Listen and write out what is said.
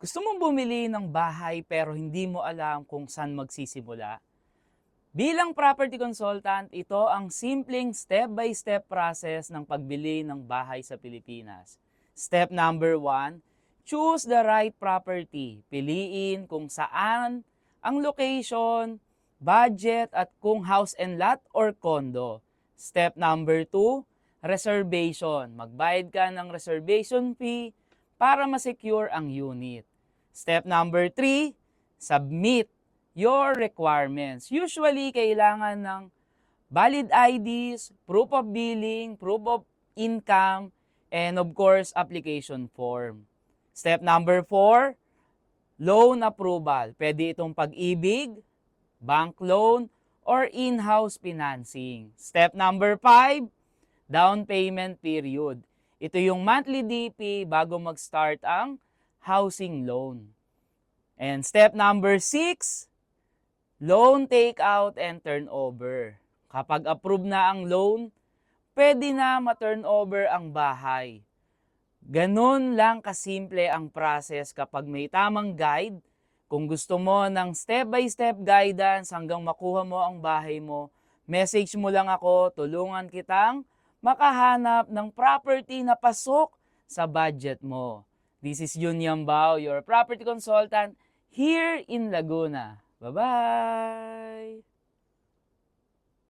Gusto mong bumili ng bahay pero hindi mo alam kung saan magsisimula? Bilang property consultant, ito ang simpleng step-by-step process ng pagbili ng bahay sa Pilipinas. Step number 1, choose the right property. Piliin kung saan ang location, budget at kung house and lot or condo. Step number 2, reservation. Magbayad ka ng reservation fee para ma-secure ang unit. Step number 3, submit your requirements. Usually, kailangan ng valid IDs, proof of billing, proof of income, and of course, application form. Step number 4, loan approval. Pwede itong pag-ibig, bank loan, or in-house financing. Step number 5, down payment period. Ito yung monthly DP bago mag-start ang housing loan. And step number 6, loan takeout and turnover. Kapag approve na ang loan, pwede na ma-turnover ang bahay. Ganun lang kasimple ang process kapag may tamang guide. Kung gusto mo ng step-by-step guidance hanggang makuha mo ang bahay mo, message mo lang ako, tulungan kitang makahanap ng property na pasok sa budget mo. This is Jun Yambao, your property consultant here in Laguna. Bye-bye!